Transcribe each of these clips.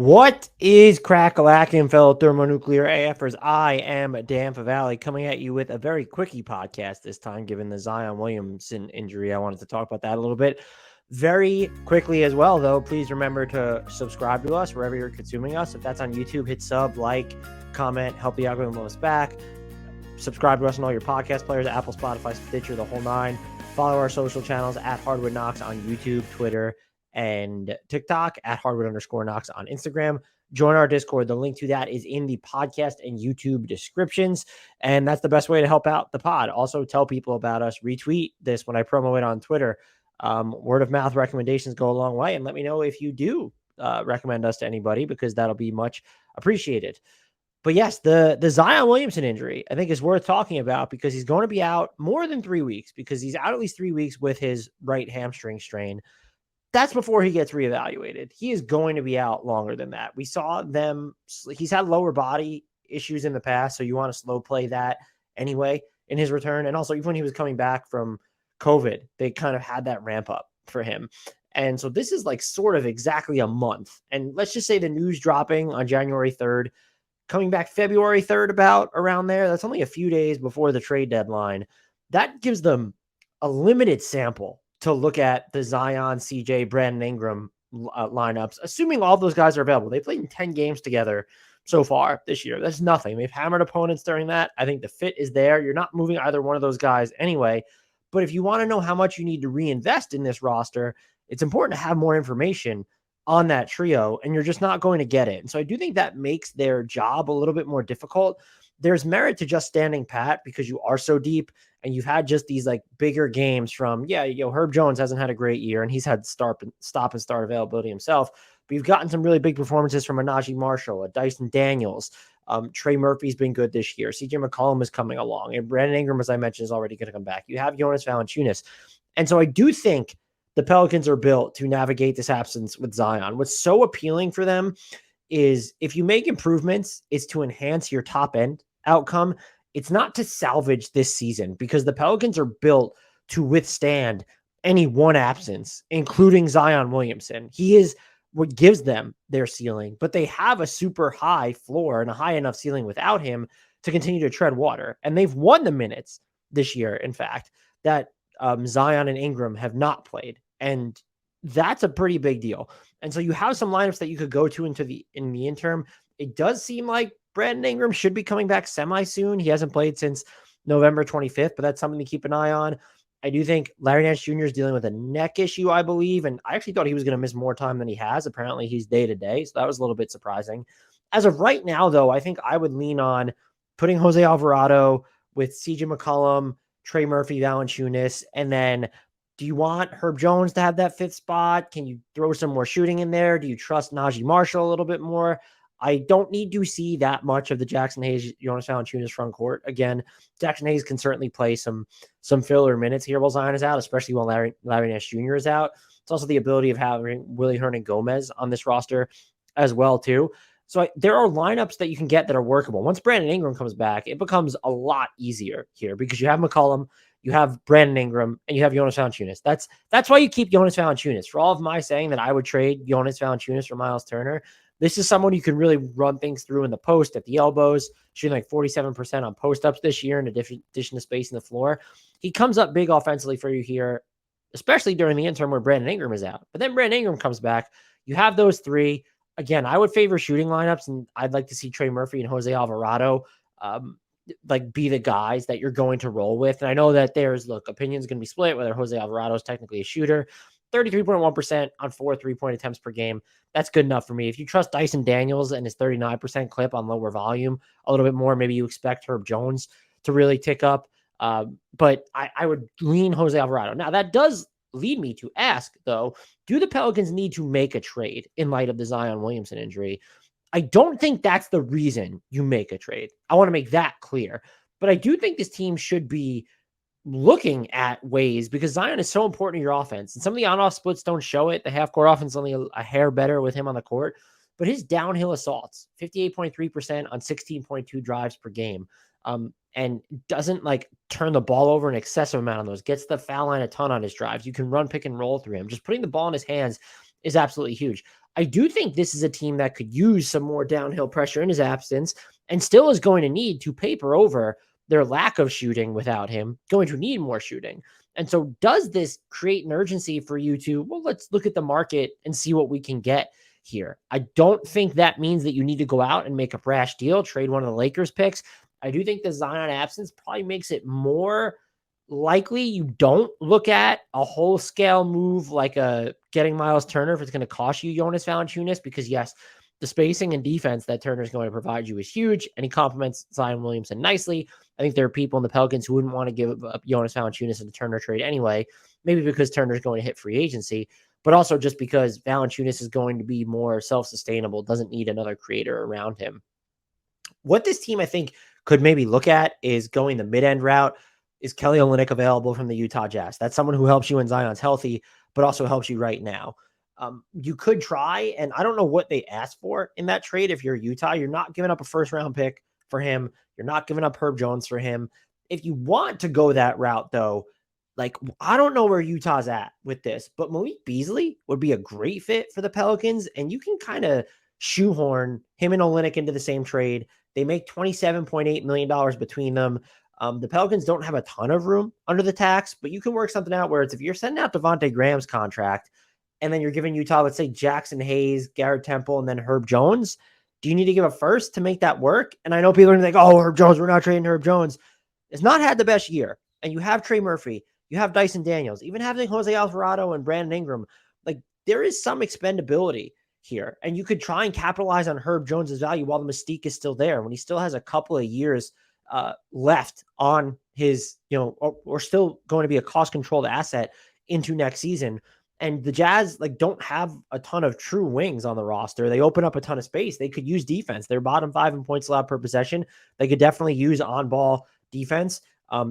What is crack-a-lackin', fellow thermonuclear AFers? I am Dan Favale coming at you with a very quickie podcast this time, given the Zion Williamson injury. I wanted to talk about that a little bit very quickly as well, though. Please remember to subscribe to us wherever you're consuming us. If that's on YouTube, hit sub, like, comment, help the algorithm blow us back. Subscribe to us on all your podcast players, Apple, Spotify, Stitcher, the whole nine. Follow our social channels at HardwoodKnocks on YouTube, Twitter, and TikTok, at Hardwood_Knocks on Instagram. Join our Discord. The link to that is in the podcast and YouTube descriptions. And that's the best way to help out the pod. Also, tell people about us. Retweet this when I promo it on Twitter. Word of mouth recommendations go a long way. And let me know if you do recommend us to anybody, because that'll be much appreciated. But yes, the Zion Williamson injury, I think, is worth talking about because he's going to be out more than 3 weeks, because he's out at least 3 weeks with his right hamstring strain. That's before he gets reevaluated. He is going to be out longer than that. We saw he's had lower body issues in the past, so you want to slow play that anyway in his return. And also, even when he was coming back from COVID, they kind of had that ramp up for him. And so this is like sort of exactly a month. And let's just say the news dropping on January 3rd, coming back February 3rd, about around there. That's only a few days before the trade deadline. That gives them a limited sample to look at the Zion, CJ, Brandon Ingram lineups, assuming all those guys are available. They played in 10 games together so far this year. That's nothing. They've hammered opponents during that. I think the fit is there. You're not moving either one of those guys anyway. But if you want to know how much you need to reinvest in this roster, it's important to have more information on that trio, and you're just not going to get it. And so I do think that makes their job a little bit more difficult. There's merit to just standing pat because you are so deep and you've had just these like bigger games from, Herb Jones hasn't had a great year and he's had stop and start availability himself, but you've gotten some really big performances from a Najee Marshall, a Dyson Daniels. Trey Murphy's been good this year. CJ McCollum is coming along, and Brandon Ingram, as I mentioned, is already going to come back. You have Jonas Valanciunas. And so I do think the Pelicans are built to navigate this absence with Zion. What's so appealing for them is if you make improvements, it's to enhance your top end outcome. It's not to salvage this season, because the Pelicans are built to withstand any one absence, including Zion Williamson. He is what gives them their ceiling, but they have a super high floor and a high enough ceiling without him to continue to tread water. And they've won the minutes this year, in fact, that Zion and Ingram have not played. And that's a pretty big deal. And so you have some lineups that you could go to in the interim. It does seem like Brandon Ingram should be coming back semi-soon. He hasn't played since November 25th, but that's something to keep an eye on. I do think Larry Nance Jr. is dealing with a neck issue, I believe, and I actually thought he was going to miss more time than he has. Apparently, he's day-to-day, so that was a little bit surprising. As of right now, though, I think I would lean on putting Jose Alvarado with CJ McCollum, Trey Murphy, Valanciunas, and then do you want Herb Jones to have that fifth spot? Can you throw some more shooting in there? Do you trust Najee Marshall a little bit more? I don't need to see that much of the Jackson Hayes, Jonas Valanciunas front court. Again, Jackson Hayes can certainly play some filler minutes here while Zion is out, especially while Larry Nance Jr. is out. It's also the ability of having Willie Hernangomez on this roster as well, too. So there are lineups that you can get that are workable. Once Brandon Ingram comes back, it becomes a lot easier here because you have McCollum, you have Brandon Ingram, and you have Jonas Valanciunas. That's why you keep Jonas Valanciunas. For all of my saying that I would trade Jonas Valanciunas for Miles Turner, this is someone you can really run things through in the post at the elbows, shooting like 47% on post-ups this year in addition to space in the floor. He comes up big offensively for you here, especially during the interim where Brandon Ingram is out. But then Brandon Ingram comes back. You have those three. Again, I would favor shooting lineups, and I'd like to see Trey Murphy and Jose Alvarado be the guys that you're going to roll with. And I know that opinions going to be split whether Jose Alvarado is technically a shooter. 33.1% on 4 3-point attempts per game. That's good enough for me. If you trust Dyson Daniels and his 39% clip on lower volume a little bit more, maybe you expect Herb Jones to really tick up. But I would lean Jose Alvarado. Now, that does lead me to ask, though, do the Pelicans need to make a trade in light of the Zion Williamson injury? I don't think that's the reason you make a trade. I want to make that clear. But I do think this team should be looking at ways, because Zion is so important to your offense, and some of the on-off splits don't show it. The half-court offense is only a hair better with him on the court, but his downhill assaults, 58.3% on 16.2 drives per game, and doesn't turn the ball over an excessive amount on those, gets the foul line a ton on his drives. You can run pick and roll through him. Just putting the ball in his hands is absolutely huge. I do think this is a team that could use some more downhill pressure in his absence and still is going to need to paper over their lack of shooting without him, going to need more shooting. And so, does this create an urgency for you to, well, let's look at the market and see what we can get here? I don't think that means that you need to go out and make a brash deal, trade one of the Lakers picks. I do think the Zion absence probably makes it more likely you don't look at a whole scale move like getting Miles Turner if it's going to cost you Jonas Valanciunas, because yes, the spacing and defense that Turner is going to provide you is huge, and he complements Zion Williamson nicely. I think there are people in the Pelicans who wouldn't want to give up Jonas Valanciunas in the Turner trade anyway, maybe because Turner is going to hit free agency, but also just because Valanciunas is going to be more self-sustainable, doesn't need another creator around him. What this team, I think, could maybe look at is going the mid-end route. Is Kelly Olynyk available from the Utah Jazz? That's someone who helps you when Zion's healthy, but also helps you right now. You could try, and I don't know what they asked for in that trade. If you're Utah, you're not giving up a first-round pick for him. You're not giving up Herb Jones for him. If you want to go that route, though, like, I don't know where Utah's at with this, but Malik Beasley would be a great fit for the Pelicans, and you can kind of shoehorn him and Olynyk into the same trade. They make $27.8 million between them. The Pelicans don't have a ton of room under the tax, but you can work something out where it's if you're sending out Devontae Graham's contract and then you're giving Utah, let's say Jackson Hayes, Garrett Temple, and then Herb Jones, do you need to give a first to make that work? And I know people are going to think, oh, Herb Jones, we're not trading Herb Jones. It's not had the best year. And you have Trey Murphy, you have Dyson Daniels, even having Jose Alvarado and Brandon Ingram. Like, there is some expendability here. And you could try and capitalize on Herb Jones's value while the mystique is still there, when he still has a couple of years left on his, or still going to be a cost-controlled asset into next season. And the Jazz don't have a ton of true wings on the roster. They open up a ton of space. They could use defense. They're bottom 5 in points allowed per possession. They could definitely use on-ball defense.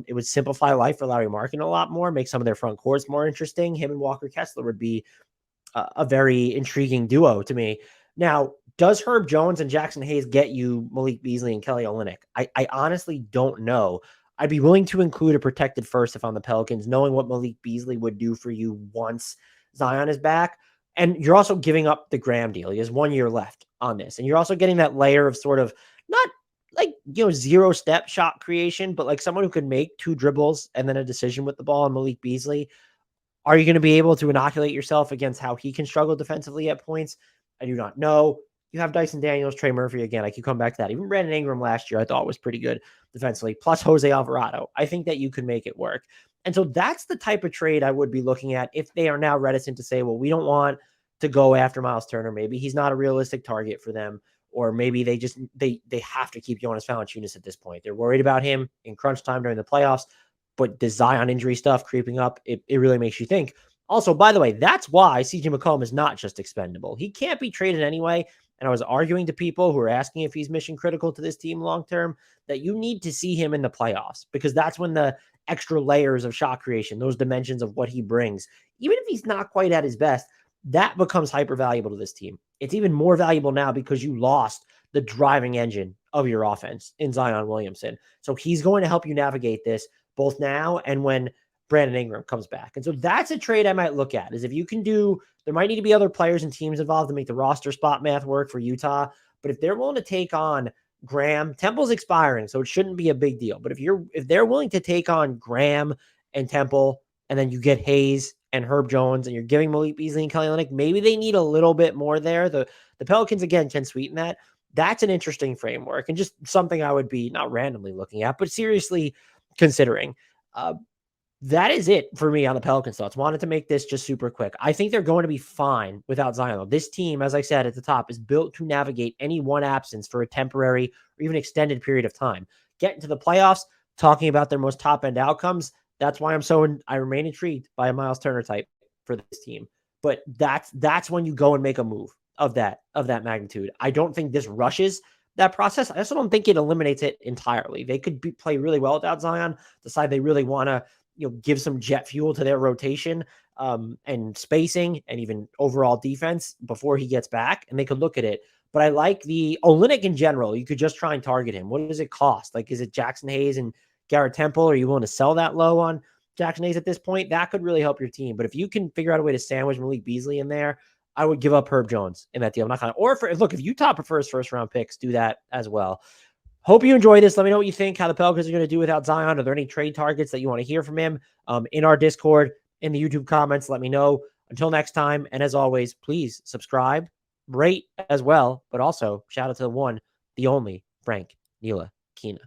It would simplify life for Larry Markin a lot more, make some of their front courts more interesting. Him and Walker Kessler would be a very intriguing duo to me. Now, does Herb Jones and Jackson Hayes get you Malik Beasley and Kelly Olynyk? I honestly don't know. I'd be willing to include a protected first if I'm the Pelicans, knowing what Malik Beasley would do for you once Zion is back. And you're also giving up the Graham deal. He has 1 year left on this. And you're also getting that layer of sort of not zero step shot creation, but like someone who could make 2 dribbles and then a decision with the ball on Malik Beasley. Are you going to be able to inoculate yourself against how he can struggle defensively at points? I do not know. You have Dyson Daniels, Trey Murphy again. I keep coming back to that. Even Brandon Ingram last year I thought was pretty good defensively, plus Jose Alvarado. I think that you could make it work. And so that's the type of trade I would be looking at if they are now reticent to say, well, we don't want to go after Miles Turner. Maybe he's not a realistic target for them, or maybe they just they have to keep Jonas Valanciunas at this point. They're worried about him in crunch time during the playoffs, but the Zion injury stuff creeping up, it really makes you think. Also, by the way, that's why CJ McCollum is not just expendable. He can't be traded anyway. And I was arguing to people who are asking if he's mission critical to this team long term, that you need to see him in the playoffs, because that's when the extra layers of shot creation, those dimensions of what he brings, even if he's not quite at his best, that becomes hyper valuable to this team. It's even more valuable now because you lost the driving engine of your offense in Zion Williamson. So he's going to help you navigate this both now and when Brandon Ingram comes back. And so that's a trade I might look at, is if you can do, there might need to be other players and teams involved to make the roster spot math work for Utah. But if they're willing to take on Graham, Temple's expiring, so it shouldn't be a big deal. But if they're willing to take on Graham and Temple, and then you get Hayes and Herb Jones, and you're giving Malik Beasley and Kelly Olynyk, maybe they need a little bit more there. The Pelicans, again, can sweeten that. That's an interesting framework and just something I would be not randomly looking at, but seriously considering. That is it for me on the Pelicans thoughts. Wanted to make this just super quick. I think they're going to be fine without Zion. This team, as I said at the top, is built to navigate any one absence for a temporary or even extended period of time. Get into the playoffs, talking about their most top-end outcomes. That's why I remain intrigued by a Miles Turner type for this team. But that's when you go and make a move of that magnitude. I don't think this rushes that process. I also don't think it eliminates it entirely. They could play really well without Zion, decide they really want to give some jet fuel to their rotation and spacing and even overall defense before he gets back, and they could look at it. But I like the Olynyk in general. You could just try and target him. What does it cost? Is it Jackson Hayes and Garrett Temple? Are you willing to sell that low on Jackson Hayes at this point? That could really help your team. But if you can figure out a way to sandwich Malik Beasley in there, I would give up Herb Jones in that deal. I'm not going to, or if Utah prefers first round picks, do that as well. Hope you enjoy this. Let me know what you think, how the Pelicans are going to do without Zion. Are there any trade targets that you want to hear from him? In our Discord, in the YouTube comments, let me know. Until next time, and as always, please subscribe, rate as well, but also shout out to the one, the only Frank Ntilikina.